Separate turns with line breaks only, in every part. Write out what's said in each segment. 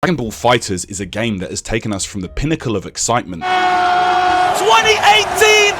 Dragon Ball FighterZ is a game that has taken us from the pinnacle of excitement
2018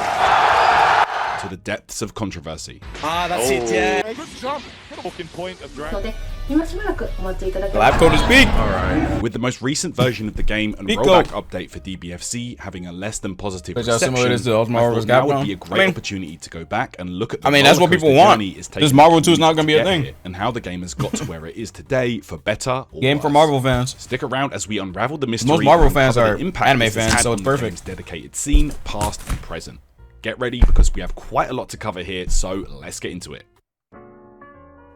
to the depths of controversy.
That's it, yeah.
Good jump. Fucking point of Dragon.
Live code is big.
Alright. With the most recent version of the game and rollback update for DBFC having a less than positive reception, I thought now would be a great opportunity to go back and look at the
that's what people want. This Marvel 2 is not going to be a thing.
And how the game has got to where it is today, for better or
Game
worse.
For Marvel fans.
Stick around as we unravel the mystery.
Most Marvel fans
and
are
the impact
anime
this has
fans,
had
so
on
it's
the
perfect.
game's dedicated scene, past and present. Get ready because we have quite a lot to cover here, so let's get into it.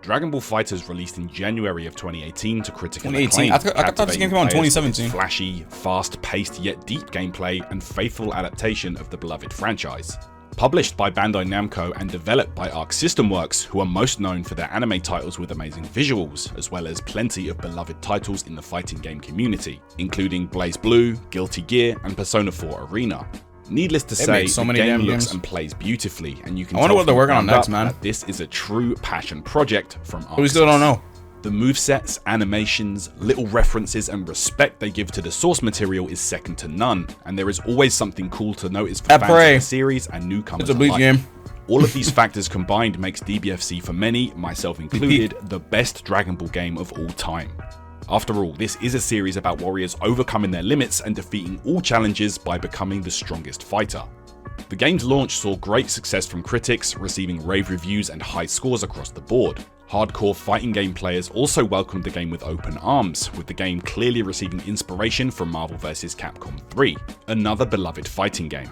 Dragon Ball FighterZ released in January of 2018 to critical acclaim.
I thought this game came out in 2017.
Flashy, fast-paced yet deep gameplay and faithful adaptation of the beloved franchise. Published by Bandai Namco and developed by Arc System Works, who are most known for their anime titles with amazing visuals, as well as plenty of beloved titles in the fighting game community, including Blaze Blue, Guilty Gear, and Persona 4 Arena. Needless to say, the game looks and plays beautifully, and you can tell
what they're working on next, man.
that this is a true passion project from Arc.
We still don't know.
The movesets, animations, little references, and respect they give to the source material is second to none, and there is always something cool to notice for fans of the series and newcomers
alike. It's a Bleach game.
All of these factors combined makes DBFC for many, myself included, the best Dragon Ball game of all time. After all, this is a series about warriors overcoming their limits and defeating all challenges by becoming the strongest fighter. The game's launch saw great success from critics, receiving rave reviews and high scores across the board. Hardcore fighting game players also welcomed the game with open arms, with the game clearly receiving inspiration from Marvel vs. Capcom 3, another beloved fighting game.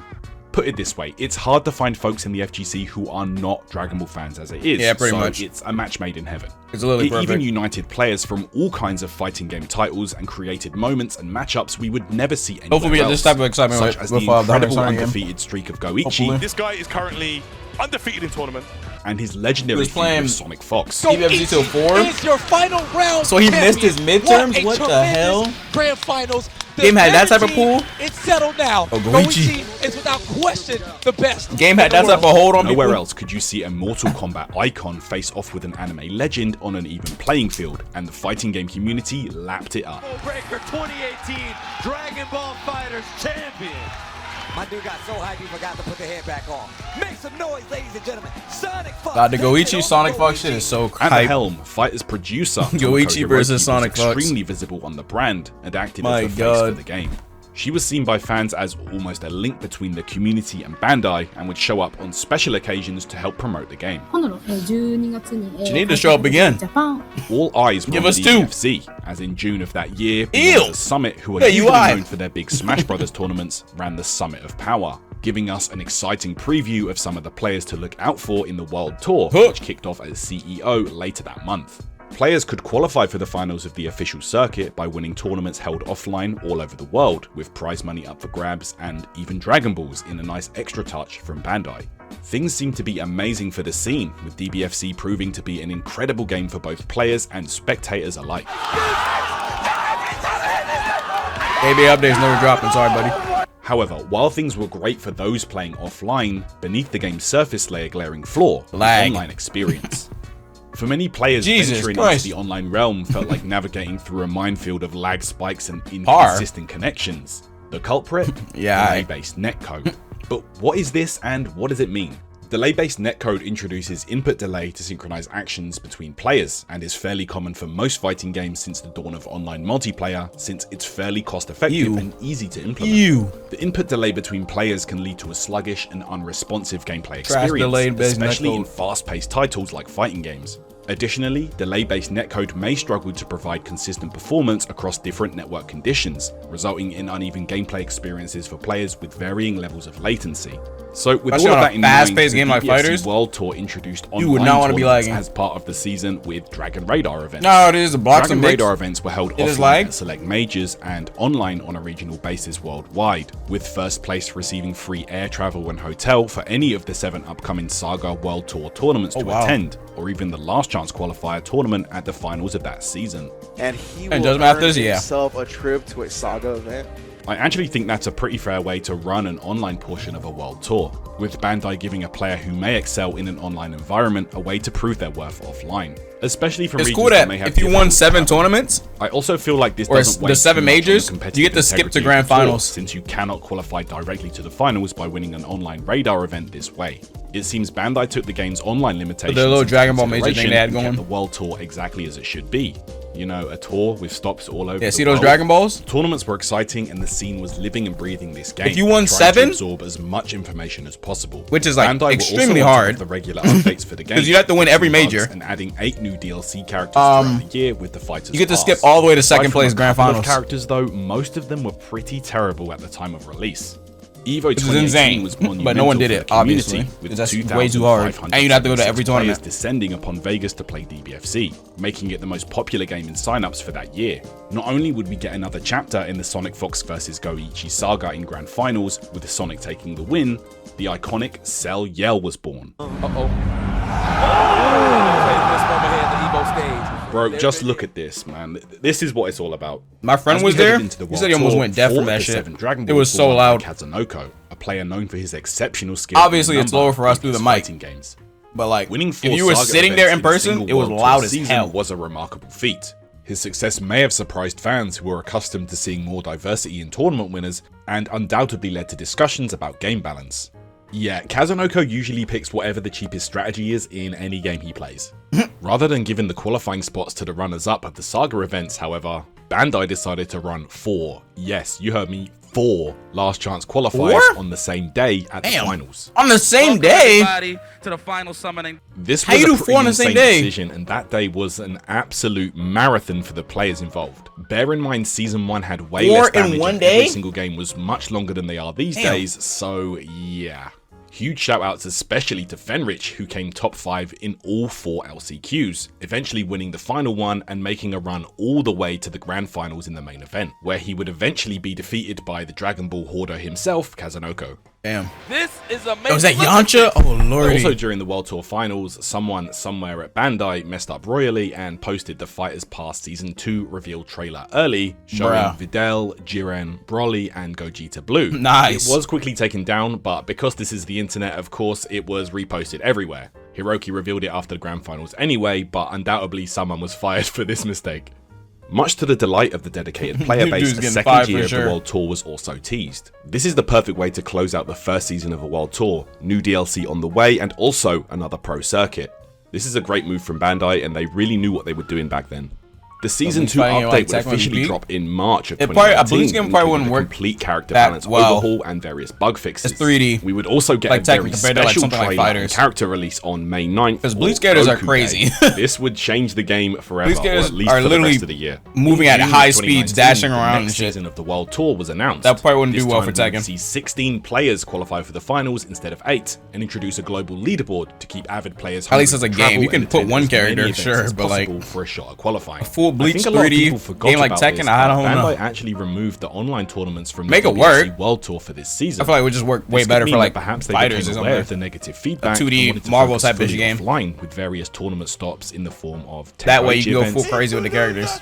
Put it this way, it's hard to find folks in the FGC who are not Dragon Ball fans as it is.
Yeah, pretty much.
It's a match made in heaven.
It's literally perfect.
It even united players from all kinds of fighting game titles and created moments and matchups we would never see anywhere
Hopefully we get this type of excitement
such
with
as the incredible
game.
undefeated streak of Goichi.
This guy is currently undefeated in tournament.
And his legendary feud with Sonic Fox.
DBFC till 4?
Is your final round
so he missed his midterms? What the hell?
Grand finals.
Game had that type of pool?
It's settled now.
Oh, Goichi
is without question the best.
Game had that type of hold on
Nowhere
people.
else could you see a Mortal Kombat icon face off with an anime legend on an even playing field, and the fighting game community lapped it up.
Breaker 2018 Dragon Ball FighterZ champion. My dude got so hyped he forgot to put the head back on. Make some noise, ladies and gentlemen. Sonic Fox.
The Goichi Sonic Fox shit is so hype.
At the helm, FighterZ producer
Goichi versus Sonic Fox,
extremely visible on the brand and acted as the face for the game. She was seen by fans as almost a link between the community and Bandai, and would show up on special occasions to help promote the game.
She need to show up again.
All eyes were
Give
on
us two.
DBFC, as in June of that year, the Summit, who are usually known for their big Smash Brothers tournaments, ran the Summit of Power, giving us an exciting preview of some of the players to look out for in the World Tour, which kicked off as CEO later that month. Players could qualify for the finals of the official circuit by winning tournaments held offline all over the world, with prize money up for grabs and even Dragon Balls in a nice extra touch from Bandai. Things seem to be amazing for the scene, with DBFC proving to be an incredible game for both players and spectators alike.
AB updates never dropping, sorry buddy.
However, while things were great for those playing offline, beneath the game's surface lay a glaring flaw: the online experience. For many players, venturing into the online realm felt like navigating through a minefield of lag spikes and inconsistent connections. The culprit? Delay-based netcode. But what is this and what does it mean? Delay-based netcode introduces input delay to synchronize actions between players, and is fairly common for most fighting games since the dawn of online multiplayer, since it's fairly cost-effective and easy to implement. The input delay between players can lead to a sluggish and unresponsive gameplay experience, especially in fast-paced titles like fighting games. Additionally, delay-based netcode may struggle to provide consistent performance across different network conditions, resulting in uneven gameplay experiences for players with varying levels of latency. So with all of that in mind, the DBFC World Tour introduced online tournaments as part of the season with Dragon Radar events.
No, it is a box
Dragon Radar events were held offline at select majors and online on a regional basis worldwide, with first place receiving free air travel and hotel for any of the 7 upcoming Saga World Tour tournaments to attend, or even the last chance qualifier tournament at the finals of that season.
And he will earn himself a trip to a Saga event.
I actually think that's a pretty fair way to run an online portion of a world tour, with Bandai giving a player who may excel in an online environment a way to prove their worth offline. Especially for
it's cool that if you won 7 tournaments,
I also feel like this
or
doesn't
the 7 majors, you get to skip to grand finals,
since you cannot qualify directly to the finals by winning an online radar event this way. It seems Bandai took the game's online limitations,
the little Dragon Ball major thing they had going,
and kept the world tour exactly as it should be. You know, a tour with stops all over.
Yeah, see those Dragon Balls?
Tournaments were exciting, and the scene was living and breathing this game.
If you won 7,
to absorb as much information as possible,
which is like
Bandai
extremely hard.
The regular updates for the game
because you have to win every major,
and adding 8 new DLC characters throughout the year with the FighterZ.
You get to skip all the way to second place grand finals.
Characters though, most of them were pretty terrible at the time of release. Evo
2018
was monumental,
but no one did it, obviously,
with
that's way too hard, and you'd have to go to every tournament.
Descending upon Vegas to play DBFC, making it the most popular game in signups for that year. Not only would we get another chapter in the Sonic Fox vs Goichi saga in grand finals, with Sonic taking the win, the iconic Cell Yell was born. Bro, just look at this, man. This is what it's all about.
My friend was there. He said he almost went deaf from that shit. It was so loud.
Kazunoko, a player known for his exceptional skill.
Obviously, it's lower for us through the mic.
Games.
But like,
winning
if you were sitting there in person, it was loud as hell.
Was a remarkable feat. His success may have surprised fans who were accustomed to seeing more diversity in tournament winners, and undoubtedly led to discussions about game balance. Yeah, Kazunoko usually picks whatever the cheapest strategy is in any game he plays. Rather than giving the qualifying spots to the runners-up at the Saga events, however, Bandai decided to run 4, yes, you heard me, 4 last chance qualifiers on the same day at the finals.
On the same day?
To the final summoning.
This was a pretty insane decision, and that day was an absolute marathon for the players involved. Bear in mind, Season 1 had way less damage, and every single game was much longer than they are these days, so yeah. Huge shoutouts especially to Fenrich, who came top 5 in all 4 LCQs, eventually winning the final one and making a run all the way to the grand finals in the main event, where he would eventually be defeated by the Dragon Ball hoarder himself, Kazunoko.
Damn.
This is amazing.
Oh, was that Yamcha? Oh lordy.
Also during the World Tour finals, someone somewhere at Bandai messed up royally and posted the FighterZ Pass Season 2 reveal trailer early, showing Videl, Jiren, Broly, and Gogeta Blue.
Nice.
It was quickly taken down, but because this is the internet, of course, it was reposted everywhere. Hiroki revealed it after the grand finals anyway, but undoubtedly someone was fired for this mistake. Much to the delight of the dedicated player base, a second year of the World Tour was also teased. This is the perfect way to close out the first season of a World Tour, new DLC on the way, and also another pro circuit. This is a great move from Bandai, and they really knew what they were doing back then. The Season 2 update would officially drop in March of 2019, including a complete character balance overhaul and various bug fixes.
It's 3D.
We would also get a very special trailer and character release on May 9th.
Because Blue Skaters are crazy.
This would change the game forever,
Blue Skaters
or at least
are
for
literally
the rest of the year.
Moving at high speeds, dashing around and shit.
The next season of the World Tour was announced.
That probably wouldn't do well for Tekken.
See 16 players qualify for the finals instead of 8, and introduce a global leaderboard to keep avid players.
At least as a game, you can put one character, sure, but like
for a shot at qualifying.
A full Bleach 3D game like Tekken, I don't know.
Bandai actually removed the online tournaments from
the
WBC World Tour for this season.
I feel like it would just work way better for like
perhaps they
FighterZ
became aware of the negative feedback.
A 2D Marvel type bitch game.
Offline with various tournament stops in the form of
that way you can go full crazy with the characters.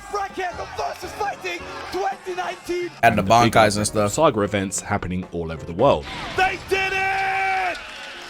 Add the Bankais and stuff.
Saga events happening all over the world.
They did it!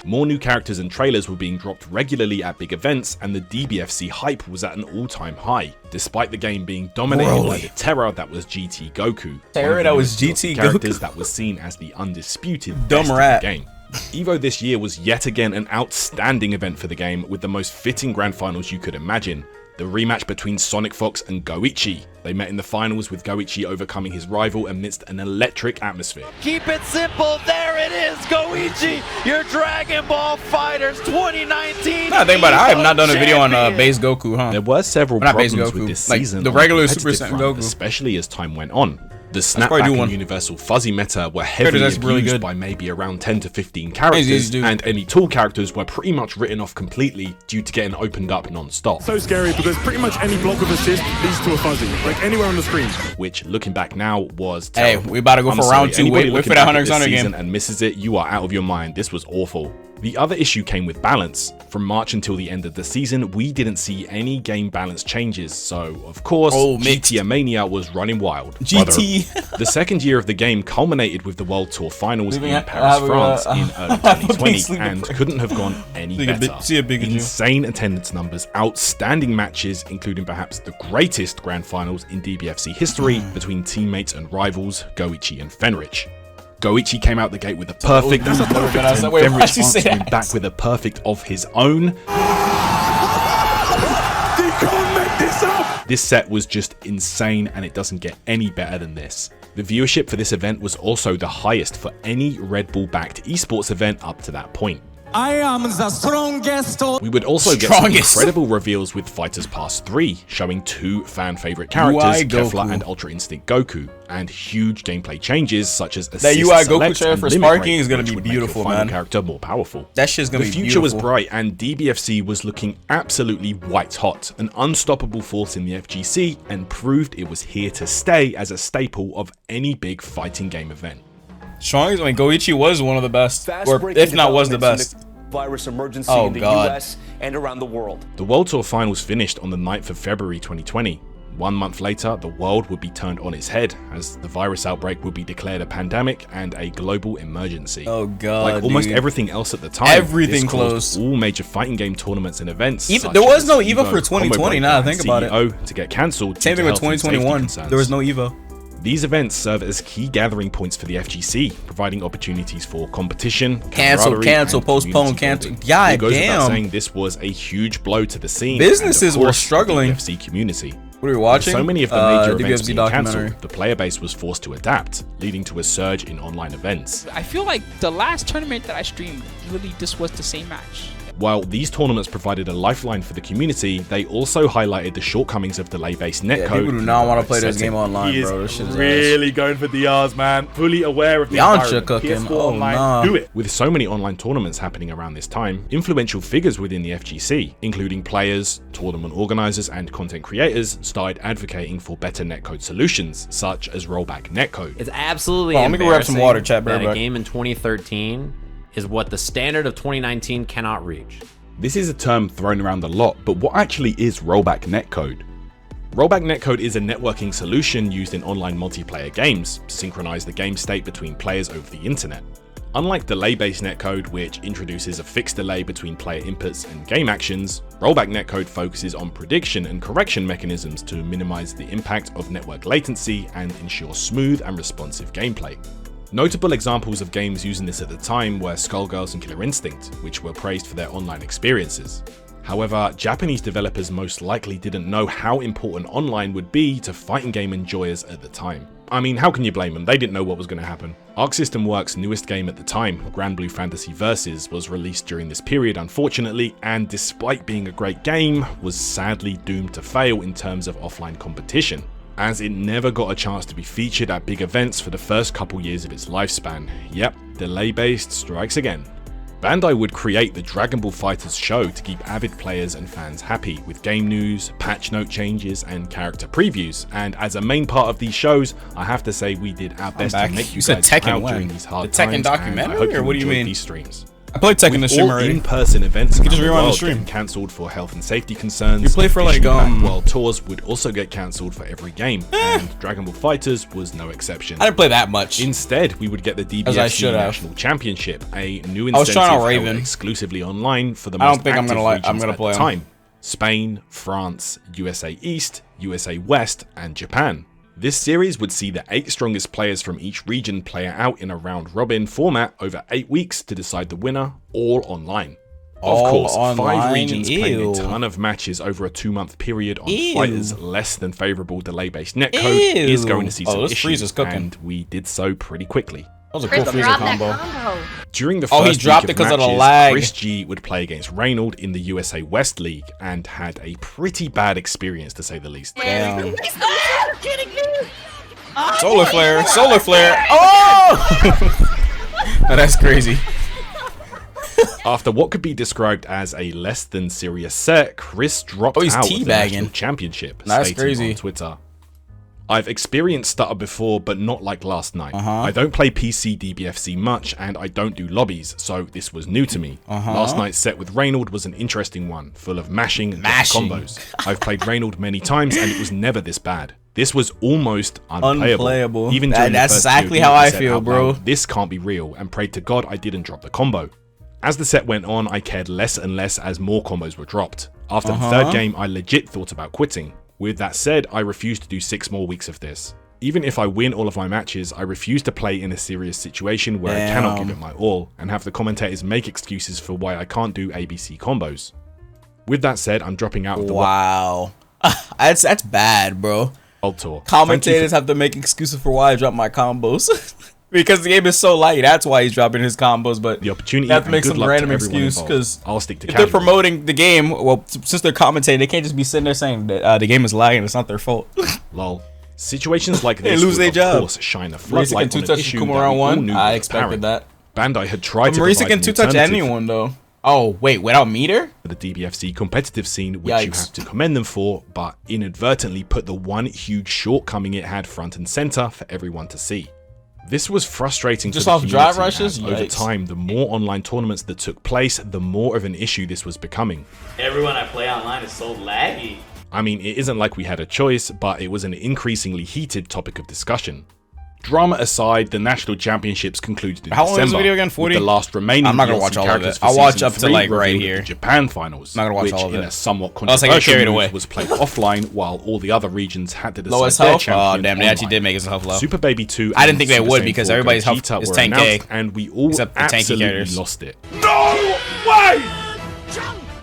More new characters and trailers were being dropped regularly at big events, and the DBFC hype was at an all-time high, despite the game being dominated by the terror that was GT Goku.
Terror that was GT Goku?
Characters that was seen as the undisputed best in the game. Evo this year was yet again an outstanding event for the game, with the most fitting grand finals you could imagine. The rematch between Sonic Fox and Goichi. They met in the finals, with Goichi overcoming his rival amidst an electric atmosphere.
Keep it simple, there it is, Goichi, your Dragon Ball FighterZ 2019.
Nah, think about it, I have not done a video on base Goku, huh?
There were several problems with this season,
the regular Super Saiyan Goku,
especially as time went on. The snapback and universal fuzzy meta were heavily abused by maybe around 10 to 15 characters, and any tool characters were pretty much written off completely due to getting opened up non-stop.
So scary because pretty much any block with assist leads to a fuzzy, like anywhere on the screen.
Which, looking back now, was terrible.
Hey, we about to go for round 2. Wait for that 100x100 game.
And misses it, you are out of your mind. This was awful. The other issue came with balance. From March until the end of the season, we didn't see any game balance changes, so of course, GTA Mania was running wild. The second year of the game culminated with the World Tour Finals in Paris, France in early 2020, and couldn't have gone any better. Insane attendance numbers, outstanding matches, including perhaps the greatest grand finals in DBFC history between teammates and rivals Goichi and Fenrich. Goichi came out the gate with a perfect, Fenrich answering back with a perfect of his own. This set was just insane, and it doesn't get any better than this. The viewership for this event was also the highest for any Red Bull-backed esports event up to that point.
I am the strongest.
We would also get some incredible reveals with Fighters Pass 3, showing 2 fan-favorite characters, Kefla and Ultra Instinct Goku, and huge gameplay changes such as assist,
UI
select,
Goku trailer
and
for
limit
Sparking
break,
is gonna
which
be
would make
beautiful,
your final
man.
character more powerful.
That shit's gonna be beautiful.
The future was bright, and DBFC was looking absolutely white hot, an unstoppable force in the FGC, and proved it was here to stay as a staple of any big fighting game event.
Strongest, I mean, Goichi was one of the best, or if not was the best.
Virus emergency in the US and around the world.
The World Tour Finals finished on the 9th of February 2020. 1 month later, the world would be turned on its head as the virus outbreak would be declared a pandemic and a global emergency.
Oh god,
like almost everything else at the time,
everything closed.
All major fighting game tournaments and events.
There was no EVO for 2020. Now I think about it,
to get cancelled.
Same thing with 2021. There was no EVO.
These events serve as key gathering points for the FGC, providing opportunities for competition,
cancel, postpone, cancel. God
it goes
damn.
without saying this was a huge blow to the scene.
Businesses
and of
were
course,
struggling.
The FC community.
What are we watching?
With so many of the major events being
documentary.
cancelled, the player base was forced to adapt, leading to a surge in online events.
I feel like the last tournament that I streamed, really this was the same match.
While these tournaments provided a lifeline for the community, they also highlighted the shortcomings of delay-based netcode.
People do not want to play this game online, bro. This shit is
really going for DRs, man. Fully aware of the
environment. Cooking. Oh, nah.
Do it. With so many online tournaments happening around this time, influential figures within the FGC, including players, tournament organizers, and content creators, started advocating for better netcode solutions, such as rollback netcode.
It's absolutely
let me go grab some water, chat,
that a game in 2013 is what the standard of 2019 cannot reach.
This is a term thrown around a lot, but what actually is rollback netcode? Rollback netcode is a networking solution used in online multiplayer games to synchronize the game state between players over the internet. Unlike delay-based netcode, which introduces a fixed delay between player inputs and game actions, rollback netcode focuses on prediction and correction mechanisms to minimize the impact of network latency and ensure smooth and responsive gameplay. Notable examples of games using this at the time were Skullgirls and Killer Instinct, which were praised for their online experiences. However, Japanese developers most likely didn't know how important online would be to fighting game enjoyers at the time. I mean, how can you blame them? They didn't know what was going to happen. Arc System Works' newest game at the time, Grand Blue Fantasy Versus, was released during this period unfortunately, and despite being a great game, was sadly doomed to fail in terms of offline competition, as it never got a chance to be featured at big events for the first couple years of its lifespan. Yep, delay-based strikes again. Bandai would create the Dragon Ball FighterZ show to keep avid players and fans happy with game news, patch note changes, and character previews, and as a main part of these shows, I have to say we did our best to make you guys proud during these hard times, and I hope you enjoyed these streams.
I played Tekken the stream already.
In-person events
you can just rewind the stream.
Cancelled for health and safety concerns.
You play for like
World Tours would also get cancelled for every game, and Dragon Ball FighterZ was no exception.
I didn't play that much.
Instead, we would get the DBFC National Championship, a new incentive held exclusively online for the most active regions at the time: Spain, France, USA East, USA West, and Japan. This series would see the 8 strongest players from each region play out in a round-robin format over 8 weeks to decide the winner, all online. Of course, 5 regions playing a ton of matches over a 2-month period on Fighters less than favourable delay-based netcode is going to see some issues, and we did so pretty quickly.
That was a cool Frieza combo.
During the first
he dropped it because of the lag.
Chris G would play against Reynolds in the USA West League and had a pretty bad experience to say the least.
Damn. Solar flare, solar flare. Oh! No, that's crazy.
After what could be described as a less than serious set, Chris dropped out of the national championship,
that's
stating
crazy.
on Twitter, I've experienced stutter before, but not like last night. I don't play PC DBFC much, and I don't do lobbies, so this was new to me. Last night's set with Reynold was an interesting one, full of mashing and combos. I've played Reynold many times, and it was never this bad. This was almost unplayable. Even during
that's
the first
exactly
POD,
how I
said
feel,
out
bro.
loud, this can't be real, and prayed to God I didn't drop the combo. As the set went on, I cared less and less as more combos were dropped. After the third game, I legit thought about quitting. With that said, I refuse to do 6 more weeks of this. Even if I win all of my matches, I refuse to play in a serious situation where I cannot give it my all, and have the commentators make excuses for why I can't do ABC combos. With that said, I'm dropping out of the
Wow. That's bad, bro.
World Tour.
Commentators have to make excuses for why I drop my combos. Because the game is so light, that's why he's dropping his combos. But
the opportunity,
they have to make some random excuse because
I'll stick to
if they're promoting the game, well, since they're commentating, they can't just be sitting there saying that the game is lagging. It's not their fault.
Lol. Situations like this
lose their job.
Of course shine a floodlight on an issue that we all knew
I
was
expected
apparent.
that.
Bandai had tried to
Marisa
provide
can
an
two-touch
alternative
anyone though. Oh wait, without meter?
for the DBFC competitive scene, which you have to commend them for, but inadvertently put the one huge shortcoming it had front and center for everyone to see. This was frustrating
just
for the
off drive
community,
rushes.
as over time, the more online tournaments that took place, the more of an issue this was becoming.
Everyone I play online is so laggy.
I mean, it isn't like we had a choice, but it was an increasingly heated topic of discussion. Drama aside, the national championships concluded in
How long
December.
is the video again? 40?
The last remaining
I'm not gonna
DLC
watch all of
characters
it.
for
I'll watch
season
up to
3
like right
revealed
here.
at the Japan finals,
I'm not gonna watch
which
all of
in
it.
a somewhat
Unless I get
controversial
carried
move
away.
was played offline, while all the other regions had to decide
Lowest
their
health?
champion
Oh damn, they
online.
actually did make his health low.
Super Baby 2
I didn't think they
and
would
Super
because
Saiyan 4
everybody's health
Gogeta
is
were
10k,
announced, and we all
except the tanky
absolutely
characters.
lost it. No way!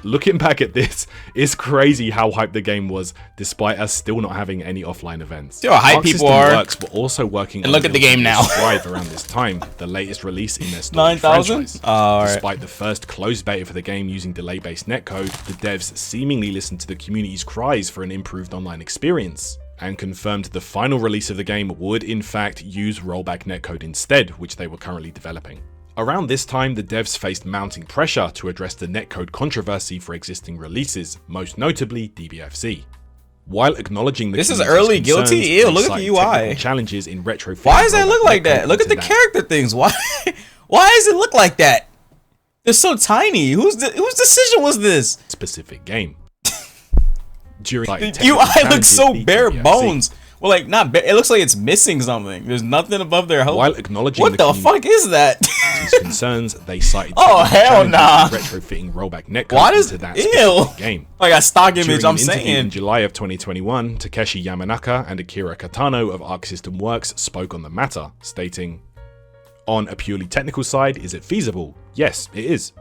Looking back at this, it's crazy how hyped the game was, despite us still not having any offline events.
See how hype
Arc
people
System
are.
Works were also working
And look at the game now.
Strive around this time, the latest release in their story
9,000?
franchise.
Alright.
Despite the first closed beta for the game using delay-based netcode, the devs seemingly listened to the community's cries for an improved online experience, and confirmed the final release of the game would in fact use rollback netcode instead, which they were currently developing. Around this time, the devs faced mounting pressure to address the netcode controversy for existing releases, most notably DBFC. While acknowledging the
This is
community's
early
concerns,
guilty. Ew,
they
look at the
cited
UI.
technical challenges in retrofit.
Why does that look like
netcode
that? Look at the
into
character things. Why does it look like that? They're so tiny. Whose decision was this?
Specific game. During
The UI looks so bare bones. Well, like not bare. It looks like it's missing something. There's nothing above their health.
While acknowledging
what the fuck is that?
These concerns, they cited
Oh, hell
challenges
nah.
in retrofitting rollback netcode
Why does
into that
ew?
specific game.
Like a stock image.
During
I'm
an interview
saying.
in July of 2021, Takeshi Yamanaka and Akira Katano of Arc System Works spoke on the matter, stating, "On a purely technical side, is it feasible? Yes, it is.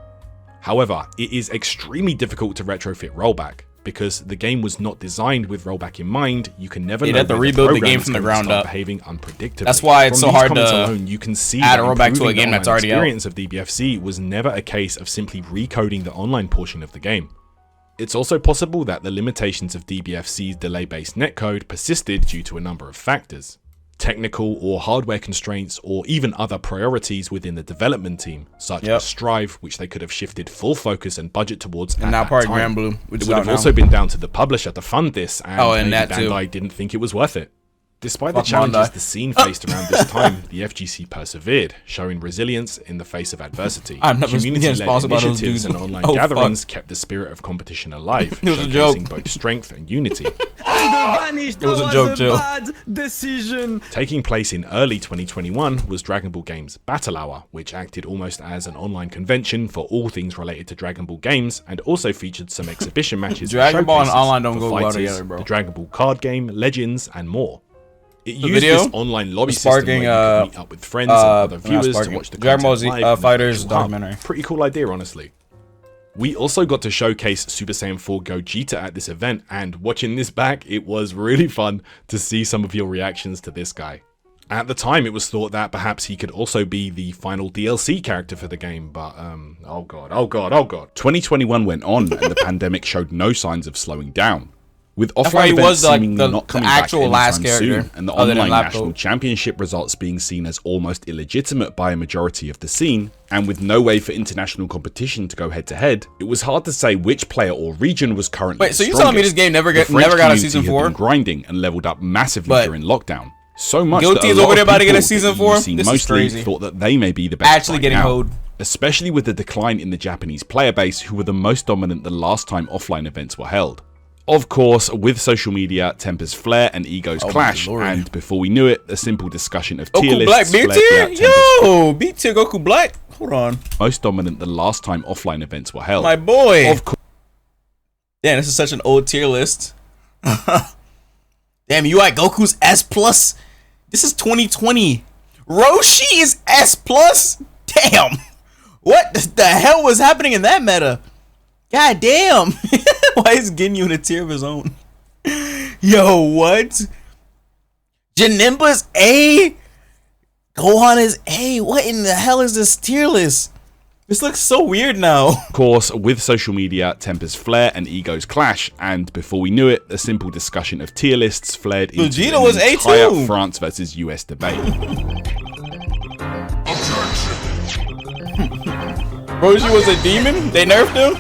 However, it is extremely difficult to retrofit rollback. Because the game was not designed with rollback in mind, you can never know
have to
when
rebuild the
program
game
is
from the
going to
ground
start
up.
behaving unpredictably.
That's why it's
From
so
these
hard
comments
to
alone, you can see
add
that
a rollback to a
improving the
game that's
online
already out.
experience of DBFC was never a case of simply recoding the online portion of the game. It's also possible that the limitations of DBFC's delay-based netcode persisted due to a number of factors. Technical or hardware constraints, or even other priorities within the development team, such as Strive, which they could have shifted full focus and budget towards.
And now part of Grand Blue, which
it would have also been down to the publisher to fund this, and
that too.
Bandai didn't think it was worth it. Despite
Fuck
the challenges
Bandai.
the scene faced around this time, the FGC persevered, showing resilience in the face of adversity.
I'm never getting
Community-led
sponsored by those
initiatives
dudes.
and online
Oh,
gatherings kept the spirit of competition alive,
It was a joke.
showcasing both strength and unity.
It was a joke, Joe.
Decision.
Taking place in early 2021 was Dragon Ball Games Battle Hour, which acted almost as an online convention for all things related to Dragon Ball games, and also featured some exhibition matches.
Dragon
and
Ball and
showcases
online don't
for
go well
fighters,
together, bro.
The Dragon Ball card game, Legends, and more. It
The
used
video
this online lobby
was
system
sparking,
where you could meet up with friends and other
not
viewers to
sparking.
watch the
Dragon Ball
content
Z,
live in the
FighterZ
virtual hub.
documentary.
Pretty cool idea, honestly. We also got to showcase Super Saiyan 4 Gogeta at this event, and watching this back, it was really fun to see some of your reactions to this guy. At the time, it was thought that perhaps he could also be the final DLC character for the game, but oh god. 2021 went on, and the pandemic showed no signs of slowing down. With
That's why
offline
he
events
was, like,
seemingly
the
not coming
actual
back
last
anytime
character,
soon, and the
other than
online
Laptop.
national championship results being seen as almost illegitimate by a majority of the scene, and with no way for international competition to go head to head, it was hard to say which player or region was currently
Wait, so you telling me this game never got a season 4?
Had been grinding and leveled up massively during lockdown. So much
Guilty
that
is
a lot
over there
of
about to get a
people
season
that
4?
you see
This is
mostly
crazy.
thought that they may be the best
Actually
right
getting
now.
hoed.
Especially with the decline in the Japanese player base, who were the most dominant the last time offline events were held. Of course, with social media, tempers flare and egos clash, and before we knew it, a simple discussion of tier
Goku Black
lists
B
flared
tier?
throughout
Yo, B tier Goku Black. Hold on.
most dominant the last time offline events were held.
My boy.
Of course.
Damn, this is such an old tier list. Damn, you at Goku's S plus? This is 2020. Roshi is S plus? Damn. What the hell was happening in that meta? God damn. Why is he getting you in a tier of his own? Yo, what? Janemba's A? Gohan is A? What in the hell is this tier list? This looks so weird now.
Of course, with social media, tempers flare and egos clash, and before we knew it, a simple discussion of tier lists flared into
Vegeta was
an
A
entire
too.
France versus US debate.
Roshi was a demon? They nerfed him?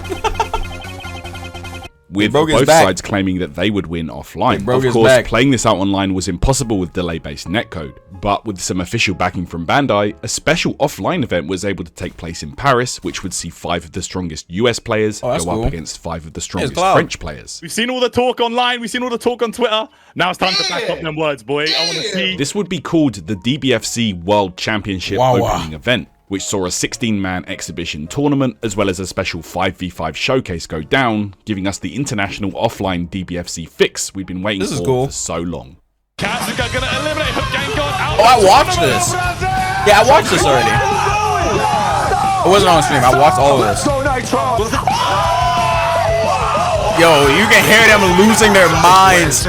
With
broke his
both
back.
sides claiming that they would win offline.
broke
Of
his
course,
back.
playing this out online was impossible with delay-based netcode, but with some official backing from Bandai, a special offline event was able to take place in Paris, which would see 5 of the strongest US players go
that's cool.
up against 5 of the strongest
Cloud.
French players.
We've seen all the talk online. We've seen all the talk on Twitter. Now it's time to back up them words, boy. I want to see.
This would be called the DBFC World Championship opening event, which saw a 16-man exhibition tournament as well as a special 5v5 showcase go down, giving us the international offline DBFC fix we've been waiting for so long.
Kasuga gonna eliminate Hook Gang God out.
Oh, I watched this. Yeah, I watched this already. It wasn't on stream. I watched all of this. Yo, you can hear them losing their minds.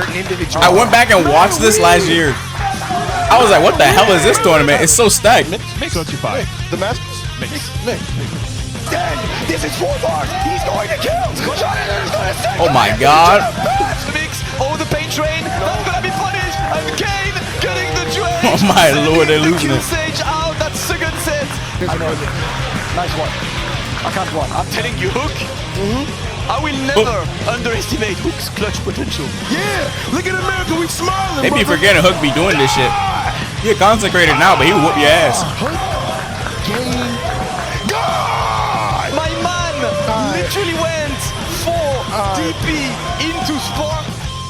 I went back and watched this last year. I was like, what the hell is this tournament? It's so stacked.
Certified.
The match? Mix. This is 4 bars. He's going to kill.
Oh my god.
Mix. Oh, the pain train. That's gonna be punished. And Kane getting the drain.
Oh my lord, they're losing it.
Sage out. That second set. Nice one. I can't run. I'm telling you, Hook. I will never underestimate Hook's clutch potential. Yeah, look at America, we smiling.
They be forgetting Hook be doing this shit. He a consecrated now, but he will whoop your ass.
My man literally went for DP into Spark.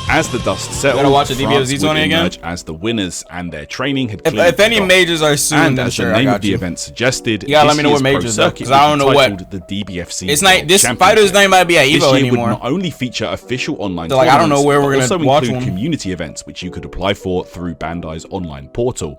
As the dust settled,
gotta watch the
France
DBFZ
would
tournament again?
emerge as the winners, and their training had clearly
If any
forgotten.
majors are soon,
and
then
as
sure,
the
I
name
got
of the
you.
event suggested,
You gotta let
this
me know what
year's pro
majors though,
circuit
'cause I don't
would
know
be
what.
titled the DBFC
It's not
World
this
Championship.
fighter's name might be at
This
Evo
year
anymore.
would not only feature official online
So, like, I don't know
tournaments,
where
but
we're gonna
also
watch
include
one.
community events which you could apply for through Bandai's online portal.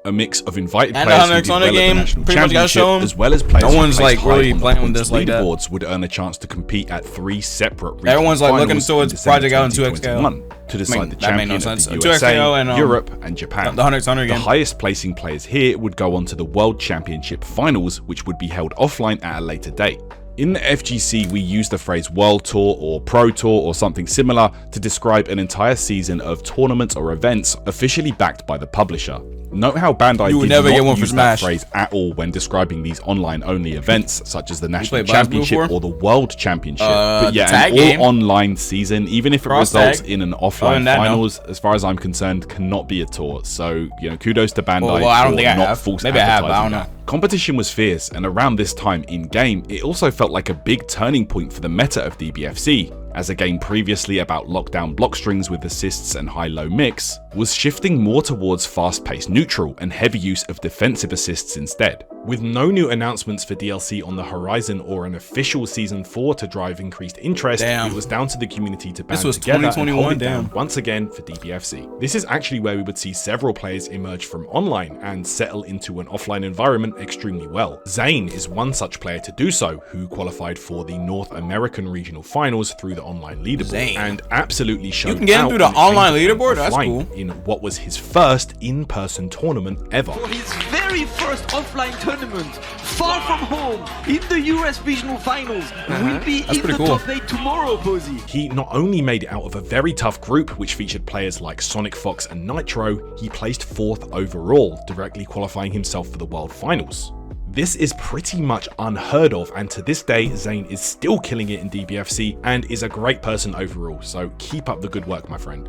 A mix of invited
And
players
the
who did
Hunter
well at the
game
national
pretty much got
championship,
shown.
as well as players
No
who
one's,
placed
like,
high
really
on the
playing with
points
this like that.
leaderboards would earn a chance to compete at 3 separate regional
Everyone's, like, looking
finals
towards
in December
Project Out and 2XL.
2021 to decide
I mean,
the
that made
champion
no
of
sense.
the
2XL
USA,
and,
Europe, and Japan.
the Hunter
The
game.
highest placing players here would go on to the World Championship Finals, which would be held offline at a later date. In the FGC, we use the phrase World Tour or Pro Tour or something similar to describe an entire season of tournaments or events officially backed by the publisher. Note how Bandai
You would
did
never
not
get one for
use that
Smash.
phrase at all when describing these online-only events, such as the National
played basketball
Championship
before?
or the World Championship. But yeah,
the tag
an
game?
all-online season, even if it
Cross
results
tag?
in an
Other
offline
than that, no.
finals, as far as I'm concerned, cannot be a tour. So, you know, kudos to Bandai
Well, I don't
for
think I
not
have.
false
Maybe I have, but I
advertising
don't
that.
know.
Competition was fierce, and around this time in-game, it also felt like a big turning point for the meta of DBFC, as a game previously about lockdown block strings with assists and high-low mix, was shifting more towards fast-paced neutral and heavy use of defensive assists instead. With no new announcements for DLC on the horizon or an official Season 4 to drive increased interest, it was down to the community to band
was
together and
2021,
hold it down
damn.
once again for DBFC. This is actually where we would see several players emerge from online and settle into an offline environment extremely well. Zane is one such player to do so, who qualified for the North American Regional Finals through the online leaderboard
Zane.
and absolutely showed
You can get him
out
through the
when it came
online
to
leaderboard? That's
offline
cool.
in what was his first in-person tournament ever.
For his very first offline tournament
tournament, far from home, in the US regional finals. We'll be in the top 8 tomorrow, Posey.
He not only made it out of a very tough group, which featured players like Sonic Fox and Nitro, he placed 4th overall, directly qualifying himself for the World Finals. This is pretty much unheard of, and to this day, Zane is still killing it in DBFC and is a great person overall, so keep up the good work, my friend.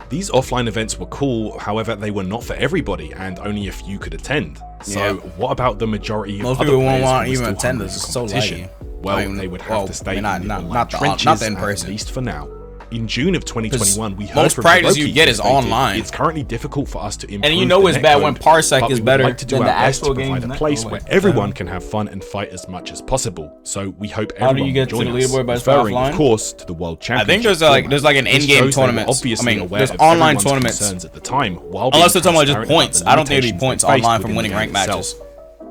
These offline events were cool, however, they were not for everybody, and only a few could attend. So what about the majority of other players who won't even attend this? It's so laggy. Well, they would have to stay in the trenches, at least for now. In June of 2021, we heard
most practice you get is online.
It's currently difficult for us to improve.
And you know it's bad when Parsec is better than the actual game.
Provide a place where everyone can have fun and fight as much as possible. So we hope everyone will join us, referring, of course, to the World Championship.
I think there's like an in-game tournament. I mean, there's online tournaments
at the time.
Unless they're talking about just points. I don't think it'd be points online from winning ranked matches.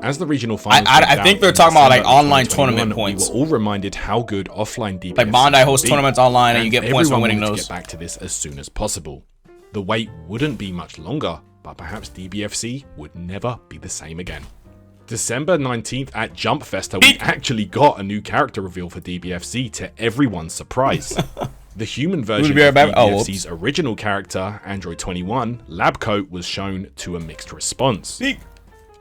As the regional finals,
I think they're talking about like online tournament points.
We were all reminded how good offline DBFC
like Bondi hosts tournaments online, and you get points for winning those.
To get back to this as soon as possible. The wait wouldn't be much longer, but perhaps DBFC would never be the same again. December 19th at Jump Festa, we actually got a new character reveal for DBFC to everyone's surprise. The human version of DBFC's original character, Android 21, Labcoat, was shown to a mixed response.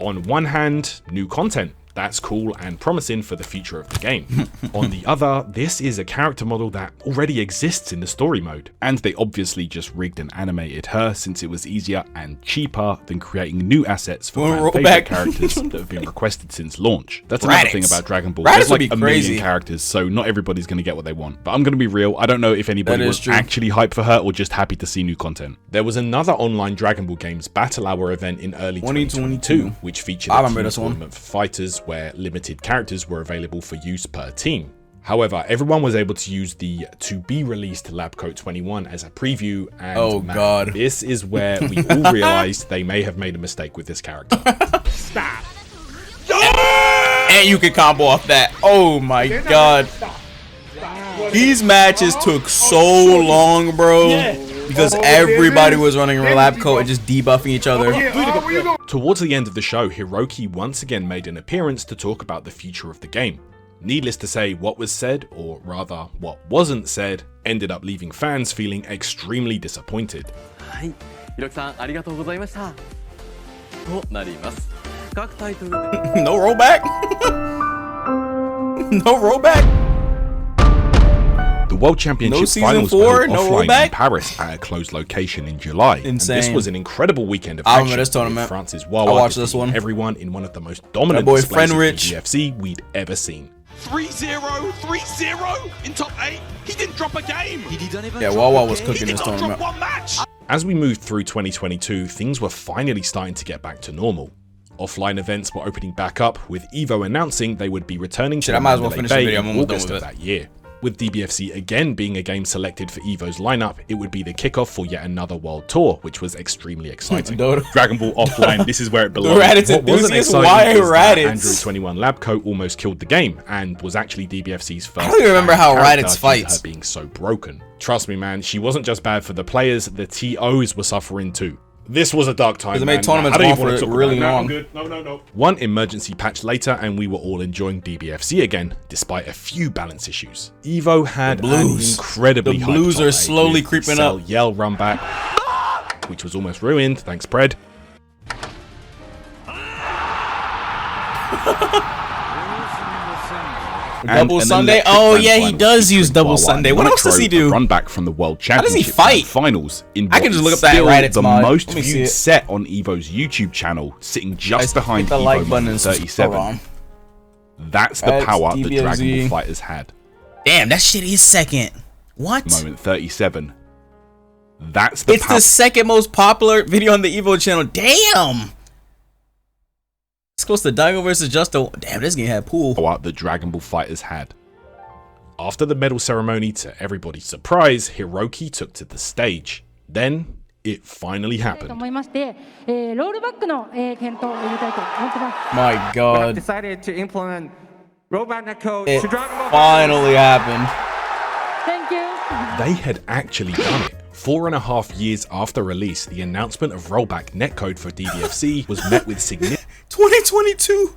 On one hand, new content. That's cool and promising for the future of the game. On the other, this is a character model that already exists in the story mode, and they obviously just rigged and animated her since it was easier and cheaper than creating new assets for fan favorite characters that have been requested since launch. That's another thing about Dragon Ball. There's like a million characters, so not everybody's going to get what they want. But I'm going to be real, I don't know if anybody was actually hyped for her or just happy to see new content. There was another online Dragon Ball Games Battle Hour event in early 2022, which featured a team tournament for fighters where limited characters were available for use per team. However, everyone was able to use the to-be-released Labcoat 21 as a preview, and this is where we all realized they may have made a mistake with this character.
Stop. And you can combo off that. Oh my god. These matches took so long, bro. Because everybody was running a Labcoat and just debuffing each other.
Towards the end of the show, Hiroki once again made an appearance to talk about the future of the game. Needless to say, what was said, or rather, what wasn't said, ended up leaving fans feeling extremely disappointed.
No rollback? No rollback?
The World Championship Finals were offline in Paris at a closed location in July.
Insane.
And this was an incredible weekend of action.
This tournament.
Francis Wawa defeating everyone in one of the most dominant displays of DBFC we'd ever seen.
3-0, 3-0 in top 8. He didn't drop a game.
Wawa was cooking this tournament.
As we moved through 2022, things were finally starting to get back to normal. Offline events were opening back up, with Evo announcing they would be returning to Mandalay Bay in August of that year. With DBFC again being a game selected for Evo's lineup, it would be the kickoff for yet another world tour, which was extremely exciting. Dragon Ball Offline, this is where it belongs. What wasn't exciting is that Android 21 Labcoat almost killed the game, and was actually DBFC's first.
I don't remember how Raditz fights.
Her being so broken. Trust me, man, she wasn't just bad for the players; the TOs were suffering too. This was a dark time.
They made tournaments for it really long.
No. One emergency patch later, and we were all enjoying DBFC again, despite a few balance issues. Evo had an incredibly
the blues are slowly creeping up.
Yell run back, which was almost ruined. Thanks, Pred.
Double Sunday? Oh yeah, he does use Double Sunday. What else does he do?
Run back from the World Championship.
How does he fight?
Finals in
I can just look up that Raditz
the
mod.
most viewed set on Evo's YouTube channel, sitting just behind Evo
like
moment 37. That's the power that Dragon Ball FighterZ had.
Damn, that shit is second. What?
Moment 37. That's the
It's the second most popular video on the Evo channel. Damn. It's close to Daigo versus Justo. Damn, this game had pool.
What the Dragon Ball FighterZ had. After the medal ceremony, to everybody's surprise, Hiroki took to the stage. Then, it finally happened.
My God.
Decided to implement rollback netcode
to
Dragon Ball.
Finally happened.
Thank you.
They had actually done it. 4.5 years after release, the announcement of rollback netcode for DBFC was met with significant
2022.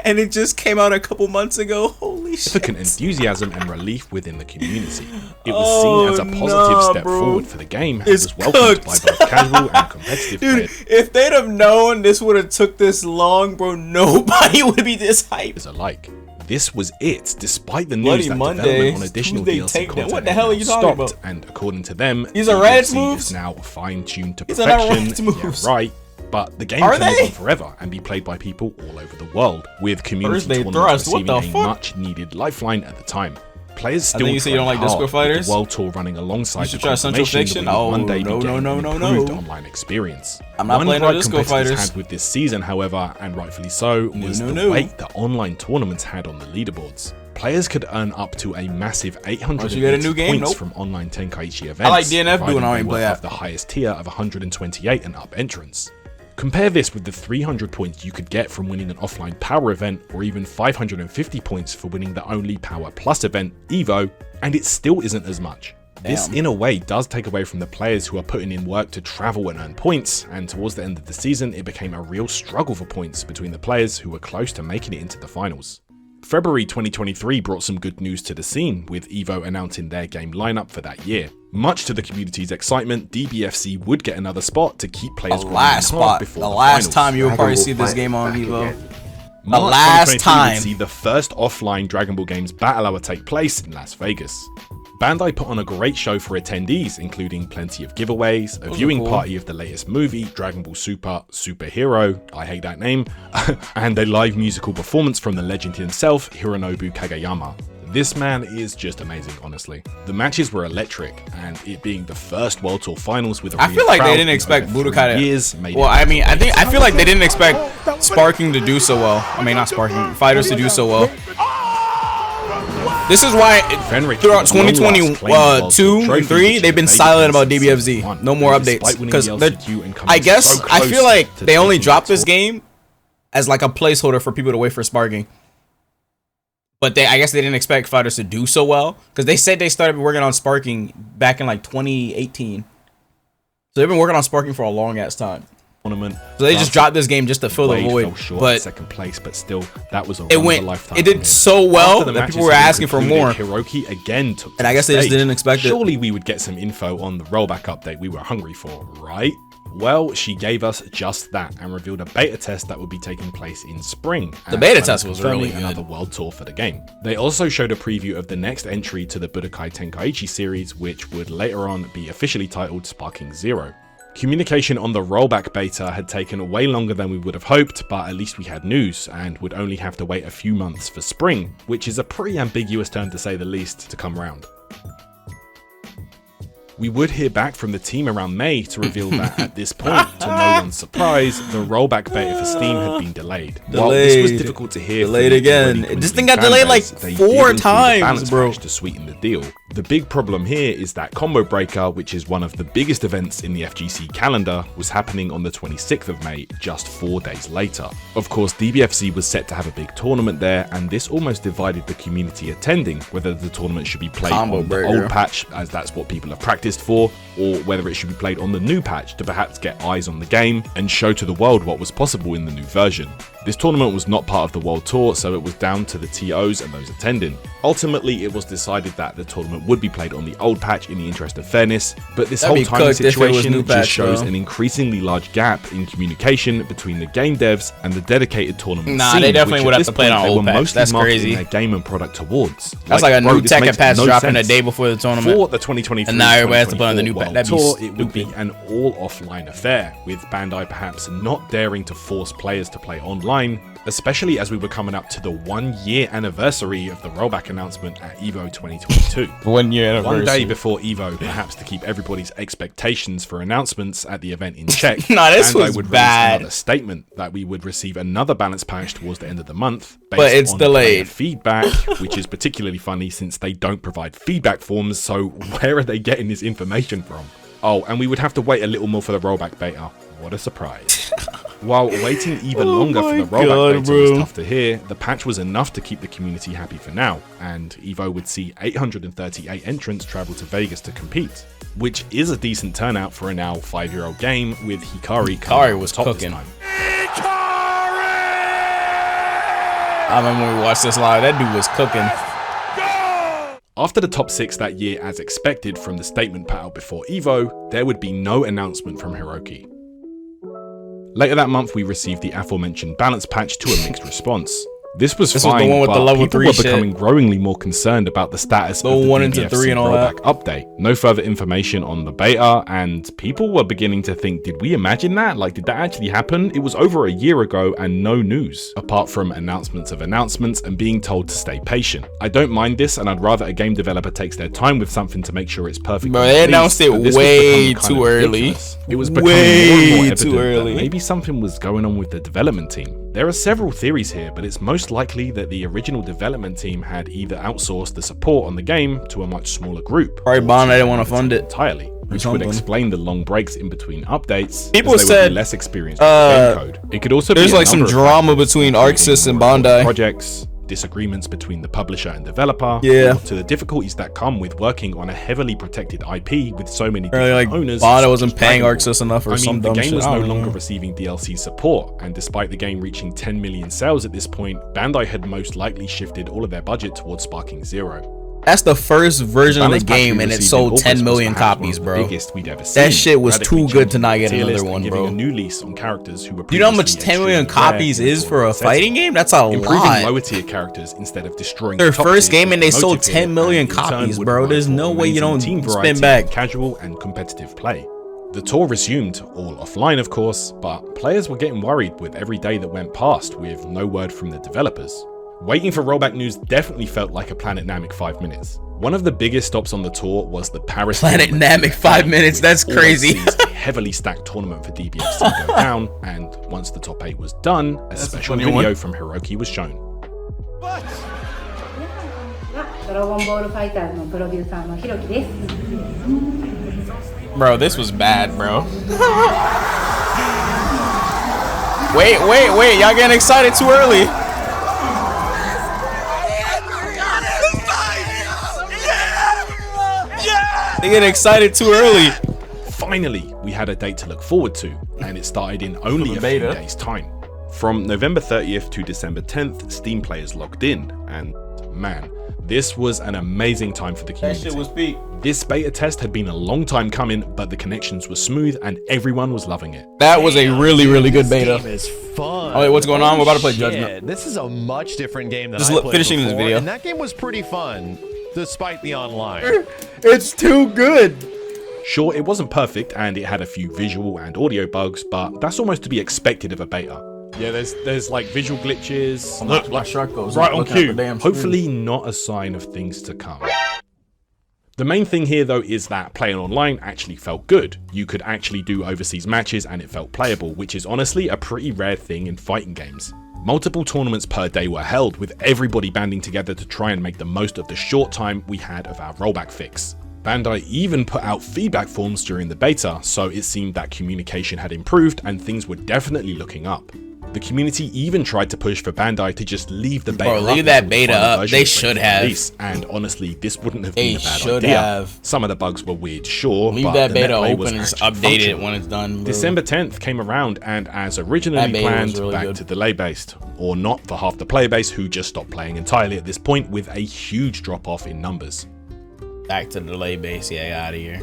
And it just came out a couple months ago. Holy shit.
Significant enthusiasm and relief within the community. It was seen as a positive step forward for the game and was welcomed by both casual and competitive players.
If they'd have known this would have took this long, bro, nobody would be this hyped.
Alike. This was it, despite the news that development on additional DLC content
what the hell are you talking about?
And according to them,
these are Reddit's moves.
Is now fine-tuned to
these perfection.
Are not Reddit's moves. Yeah, right. But the game can live on forever and be played by people all over the world, with community tournaments receiving a much-needed lifeline at the time. Players still
you say you don't like Disco Fighters?
The World Tour running alongside the
try Central Fiction. Oh,
one day no, online experience.
I'm not playing no Disco Fighters.
Had with this season, however, and rightfully so, was the weight that online tournaments had on the leaderboards. Players could earn up to a massive 880 points from online Tenkaichi events.
I like DNF doing I ain't play
at the highest tier of 128 and up entrants. Compare this with the 300 points you could get from winning an offline Power event, or even 550 points for winning the only Power Plus event, EVO, and it still isn't as much. This, in a way, does take away from the players who are putting in work to travel and earn points, and towards the end of the season, it became a real struggle for points between the players who were close to making it into the finals. February 2023 brought some good news to the scene, with EVO announcing their game lineup for that year. Much to the community's excitement, DBFC would get another spot to keep players
before the last time you'll probably see this game on EVO. The last time
would see the first offline Dragon Ball Games battle hour take place in Las Vegas. Bandai put on a great show for attendees, including plenty of giveaways, a viewing party of the latest movie, Dragon Ball Super Superhero, I hate that name, and a live musical performance from the legend himself, Hironobu Kageyama. This man is just amazing, honestly. The matches were electric, and it being the first World Tour Finals with a
I feel like they didn't expect Budokai to... Well, I mean, I feel like they didn't expect Sparking to do so well. I mean, not Sparking, FighterZ to do so well. This is why throughout 2022 and 3, they've been silent about DBFZ. No more updates. Because I feel like they only dropped this game as like a placeholder for people to wait for Sparking. But I guess they didn't expect FighterZ to do so well, because they said they started working on Sparking back in like 2018. So they've been working on Sparking for a long ass time. So they just dropped this game just to fill the void. But
second place, but still, that was a
lifetime. It did so well that people were asking for more.
Hiroki again took
and I guess they just didn't expect it.
Surely we would get some info on the rollback update we were hungry for, right? Well, she gave us just that and revealed a beta test that would be taking place in spring.
The beta test was really good.
Another world tour for the game. They also showed a preview of the next entry to the Budokai Tenkaichi series, which would later on be officially titled Sparking Zero. Communication on the rollback beta had taken way longer than we would have hoped, but at least we had news and would only have to wait a few months for spring, which is a pretty ambiguous term to say the least, to come around. We would hear back from the team around May to reveal that at this point, to no one's surprise, the rollback beta for Steam had been delayed. While this was difficult to hear,
delayed again. This thing got delayed like 4 times, bro.
To sweeten the deal. The big problem here is that Combo Breaker, which is one of the biggest events in the FGC calendar, was happening on the 26th of May, just 4 days later. Of course, DBFC was set to have a big tournament there, and this almost divided the community attending, whether the tournament should be played on the old patch, as that's what people have practiced for, or whether it should be played on the new patch to perhaps get eyes on the game and show to the world what was possible in the new version. This tournament was not part of the World Tour, so it was down to the TOs and those attending. Ultimately, it was decided that the tournament would be played on the old patch in the interest of fairness, but this whole timing situation just shows an increasingly large gap in communication between the game devs and the dedicated tournament scene,
they definitely would have to play it on old patch. That's crazy.
Their game and product towards.
That's like a new Tekken patch dropping a day before the tournament.
For the 2023
and now everybody has to play on the new patch. That'd be stupid.
It would be an all offline affair, with Bandai perhaps not daring to force players to play online, especially as we were coming up to the 1-year anniversary of the rollback announcement at EVO 2022.
1 year anniversary.
One day before EVO, perhaps to keep everybody's expectations for announcements at the event in check,
nah, this
Bandai
was
would
bad.
release another statement that we would receive another balance patch towards the end of the month, based
but it's
on
delayed
feedback, which is particularly funny since they don't provide feedback forms, so where are they getting this information from? Oh, and we would have to wait a little more for the rollback beta. What a surprise. While waiting even longer for the rollback beta was tough to hear, the patch was enough to keep the community happy for now, and EVO would see 838 entrants travel to Vegas to compete, which is a decent turnout for a now 5-year-old game, with Hikari was cooking.
I remember when we watched this live. That dude was cooking.
After the top 6 that year, as expected from the statement put out before EVO, there would be no announcement from Hiroki. Later that month, we received the aforementioned balance patch to a mixed response. This was fine,
the one with
but
the level
people
3
were
shit.
becoming growingly more concerned about the status of the
1 into
DBFC
3 and all
rollback
that.
update. No further information on the beta, and people were beginning to think, did we imagine that? Like, did that actually happen? It was over a year ago and no news, apart from announcements of announcements and being told to stay patient. I don't mind this, and I'd rather a game developer takes their time with something to make sure it's perfect.
Bro, they announced it way too early.
It was becoming more and more evident
too early.
that maybe something was going on with the development team. There are several theories here, but it's most likely that the original development team had either outsourced the support on the game to a much smaller group.
Probably Bond didn't want to fund it
entirely, which would explain the long breaks in between updates.
People
as they would
said
be less experienced with game code. It could also
there's
be
like some drama between ArcSys and Bandai.
Projects, disagreements between the publisher and developer, to the difficulties that come with working on a heavily protected IP with so many different owners.
Bandai wasn't paying ArcSys enough or some dumb
the game
shit.
was no longer receiving DLC support, and despite the game reaching 10 million sales at this point, Bandai had most likely shifted all of their budget towards Sparking Zero.
That's the first version of the game, and it sold 10 million copies, bro. That shit was too good to not get another one, bro.
A new lease on characters who were
you know how much 10 million copies is for a fighting game? That's a
improving
lot.
lower tier characters instead of destroying
Their
top
first
tiers
game and they sold
motivated
10 million
and in turn
copies,
would
bro.
provide
There's no
for
way you don't
amazing team
spin
variety,
back.
casual and competitive play. The tour resumed, all offline of course, but players were getting worried with every day that went past with no word from the developers. Waiting for rollback news definitely felt like a Planet Namek 5 minutes. One of the biggest stops on the tour was the Paris
Planet Namek 5 minutes, that's crazy.
A heavily stacked tournament for DBFC go down, and once the top 8 was done, a special video from Hiroki was shown.
Bro, this was bad, bro. wait, y'all getting excited too early. They get excited too early.
Finally, we had a date to look forward to, and it started in only a few days' time. From November 30th to December 10th, Steam players logged in, and man, this was an amazing time for the community.
That shit was peak.
This beta test had been a long time coming, but the connections were smooth and everyone was loving it.
That was a really, really good beta.
This game is fun.
Oh wait, what's going on? We're about to play Judgment.
This is a much different game than
Just
I played
finishing
before,
this video.
and that game was pretty fun, despite the online.
It's too good.
Sure, it wasn't perfect and it had a few visual and audio bugs, but that's almost to be expected of a beta. Yeah, there's like visual glitches.
Look, my shark goes
right on cue. Hopefully not a sign of things to come. The main thing here though is that playing online actually felt good. You could actually do overseas matches and it felt playable, which is honestly a pretty rare thing in fighting games. Multiple tournaments per day were held, with everybody banding together to try and make the most of the short time we had of our rollback fix. Bandai even put out feedback forms during the beta, so it seemed that communication had improved and things were definitely looking up. The community even tried to push for Bandai to just leave the beta
leave that beta up. They should have.
Release, and honestly, this wouldn't have been a bad
should
idea.
have.
Some of the bugs were weird, sure,
Leave
but
that
the
beta
net play
open
was
and just
actually
update it
functional.
when it's done.
December 10th came around, and as originally planned,
really
back
good.
to delay-based, or not for half the player base who just stopped playing entirely at this point, with a huge drop-off in numbers.
Back to the delay base, yeah, out of here.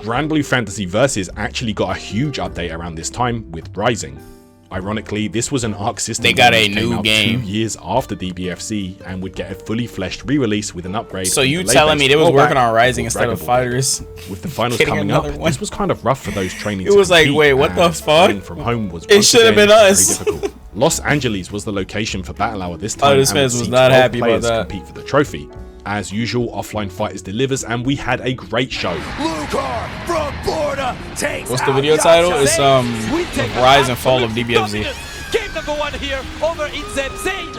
Grand Blue Fantasy Versus actually got a huge update around this time with Rising. Ironically, this was an Arc system
They got
that
a
came
new
out
game
2 years after DBFC and would get a fully fleshed re-release with an upgrade.
So you
delay
telling me they
based
was
rollback
working on Rising
or
instead of
Dragon Ball.
FighterZ?
With the finals
Getting
coming up,
another one.
this was kind of rough for those training.
It was like, wait, what the fuck?
Playing from home was
It should have been us.
very difficult. Los Angeles was the location for Battle Hour this time.
Oh, this
and would
fans was
see
not
12
happy about
players
that.
compete for the trophy. As usual, Offline Fighters delivers, and we had a great show.
What's the video title? It's The Rise and Fall of DBFZ.
Game number 1 here over in Zenzane.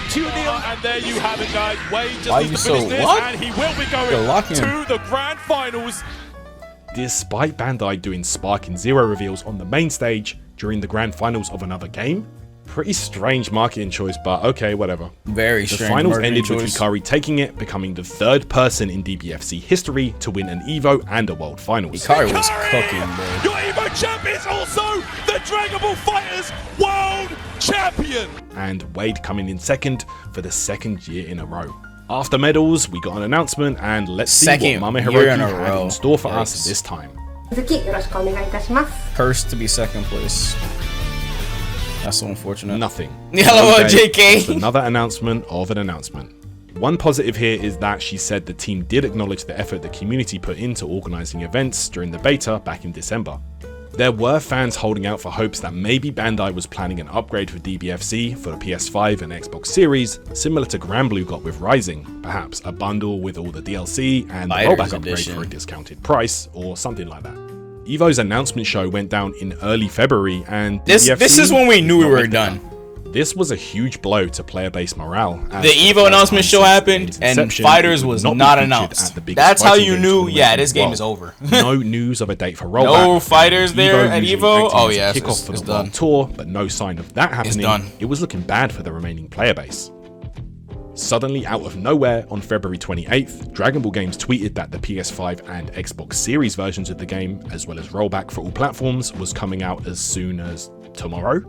2-0.
And there you have it, guys. Wade just
Why
needs
you
to
so
finish this,
what?
and he will be
You're
going
locking him.
to the grand finals.
Despite Bandai doing Sparking Zero reveals on the main stage during the grand finals of another game, pretty strange marketing choice, but okay, whatever.
Very
The
strange
finals
marketing
ended with
choice.
Hikari taking it, becoming the 3rd person in DBFC history to win an EVO and a World Finals.
Hikari was cooking, bro.
Your Evo
champ is also the Dragon Ball FighterZ World Champion.
And Wade coming in second for the second year in a row. After medals, we got an announcement, and let's see what Mame Hiroki had in store for us this time.
Cursed to be second place. That's so unfortunate.
Nothing.
Hello, JK.
Another announcement of an announcement. One positive here is that she said the team did acknowledge the effort the community put into organizing events during the beta back in December. There were fans holding out for hopes that maybe Bandai was planning an upgrade for DBFZ for the PS5 and Xbox Series, similar to Granblue got with Rising, perhaps a bundle with all the DLC and the rollback upgrade for a discounted price, or something like that. EVO's announcement show went down in early February, and
this is when we knew we were done.
This was a huge blow to player base morale.
The EVO announcement show happened, and FighterZ was not announced. That's how you knew, yeah, this game is over.
No news of a date for rollback.
No fighters there at EVO. Oh yeah,
kickoff for the World Tour, but no sign of that happening. It was looking bad for the remaining player base. Suddenly, out of nowhere, on February 28th, Dragon Ball Games tweeted that the PS5 and Xbox Series versions of the game, as well as rollback for all platforms, was coming out as soon as tomorrow.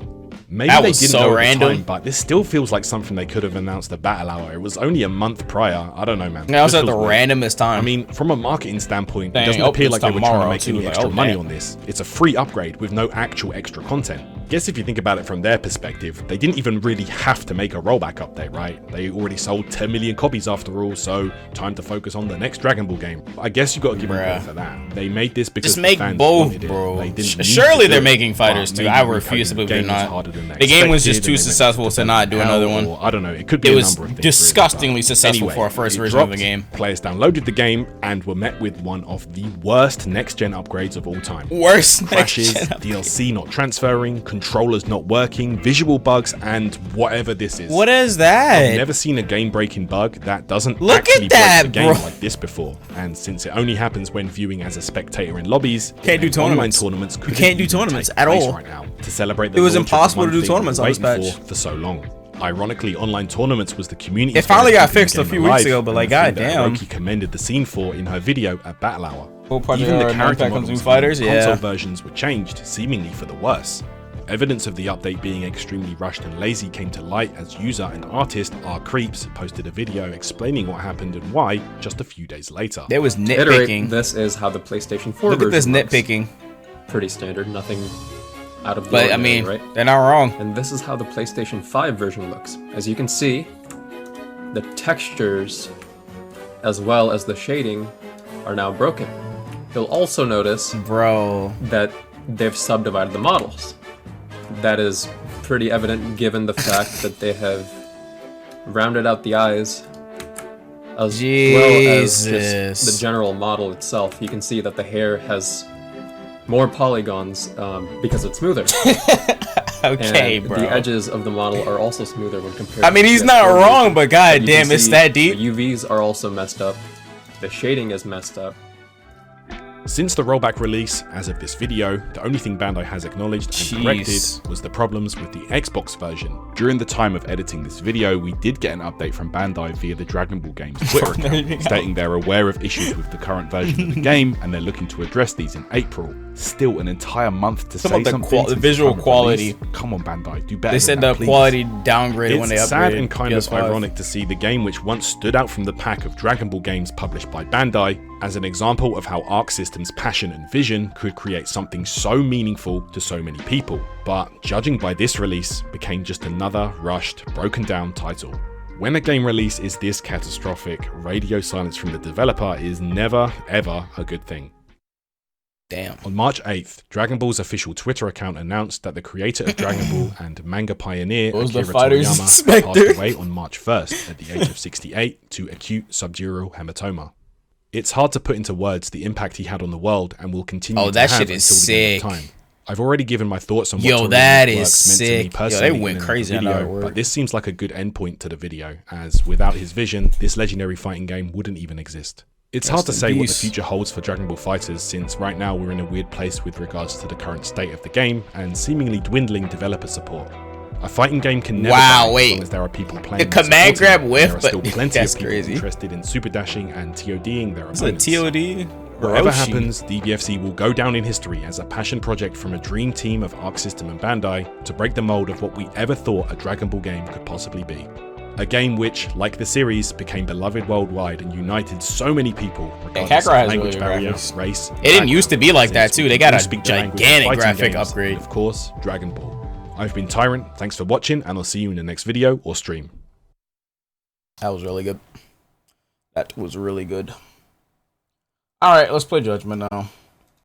Maybe
that
they
was
didn't
so
know at
random,
the time, but this still feels like something they could have announced a battle hour. It was only a month prior. I don't know, man.
That was at the randomest time.
I mean, from a marketing standpoint, it doesn't appear like they were trying to make any extra money on this. It's a free upgrade with no actual extra content. Guess if you think about it from their perspective, they didn't even really have to make a rollback update, right? They already sold 10 million copies after all, so time to focus on the next Dragon Ball game. I guess you got to give them credit for that. They made this because
just make both, bro. Surely they're making FighterZ 2. I refuse to believe they're not. The game was just too successful to not do another one.
I don't know. It could be a number of things.
Disgustingly successful for a first version of the game.
Players downloaded the game and were met with one of the worst next-gen upgrades of all time.
Worst
crashes, DLC not transferring, controllers not working, visual bugs, and whatever this is.
What is that?
I've never seen a game-breaking bug that doesn't actually break the game like this before. And since it only happens when viewing as a spectator in lobbies,
can't do tournaments.
Online tournaments
you can't do tournaments at all
right now. To celebrate the
it was impossible to do tournaments on this patch
for so long. Ironically, online tournaments was the community.
It finally got fixed a few weeks ago, but like, goddamn.
Hiroki commended the scene for in her video at Battle Hour.
Even the character models fighters,
console versions were changed, seemingly for the worse. Evidence of the update being extremely rushed and lazy came to light as user and artist R-Creeps posted a video explaining what happened and why just a few days later.
There was nitpicking.
This is how the PlayStation 4
Look at this nitpicking.
Looks. Pretty standard, nothing out of the
ordinary,
I mean,
right? They're not wrong.
And this is how the PlayStation 5 version looks. As you can see, the textures as well as the shading are now broken. You'll also notice, that they've subdivided the models. That is pretty evident given the fact that they have rounded out the eyes as well as just the general model itself. You can see that the hair has more polygons because it's smoother.
Okay,
and
bro.
The edges of the model are also smoother when compared
I mean, he's not wrong, but goddamn, it's that deep.
The UVs are also messed up. The shading is messed up.
Since the rollback release, as of this video, the only thing Bandai has acknowledged and corrected was the problems with the Xbox version. During the time of editing this video, we did get an update from Bandai via the Dragon Ball Games Twitter account, stating they're aware of issues with the current version of the game and they're looking to address these in April. Still an entire month to say something.
The visual quality.
Come on, Bandai, do better.
They said
the
quality downgraded when they upgraded.
It's sad and kind of ironic to see the game which once stood out from the pack of Dragon Ball games published by Bandai as an example of how Arc System's passion and vision could create something so meaningful to so many people, but judging by this release, became just another rushed, broken down title. When a game release is this catastrophic, radio silence from the developer is never, ever a good thing.
Damn.
On March 8th, Dragon Ball's official Twitter account announced that the creator of Dragon Ball and manga pioneer Akira Toriyama passed away on March 1st at the age of 68 to acute subdural hematoma. It's hard to put into words the impact he had on the world and will continue to have until the end of time. I've already given my thoughts on what Toriyama's works meant to me personally
they went crazy
in the video, but this seems like a good endpoint to the video, as without his vision, this legendary fighting game wouldn't even exist. It's hard to say what the future holds for Dragon Ball FighterZ, since right now we're in a weird place with regards to the current state of the game and seemingly dwindling developer support. A fighting game can never die as long as there are people playing.
The command grab whiff,
there are still plenty of people interested in super dashing and TODing their opponents.
TOD?
Whatever happens, DBFZ will go down in history as a passion project from a dream team of Arc System and Bandai to break the mold of what we ever thought a Dragon Ball game could possibly be. A game which, like the series, became beloved worldwide and united so many people regardless of language barrier, race.
It didn't used to be like that too. They got a gigantic graphic upgrade.
And of course, Dragon Ball. I've been Tyrant, thanks for watching, and I'll see you in the next video or stream.
That was really good. That was really good. Alright, let's play Judgment now.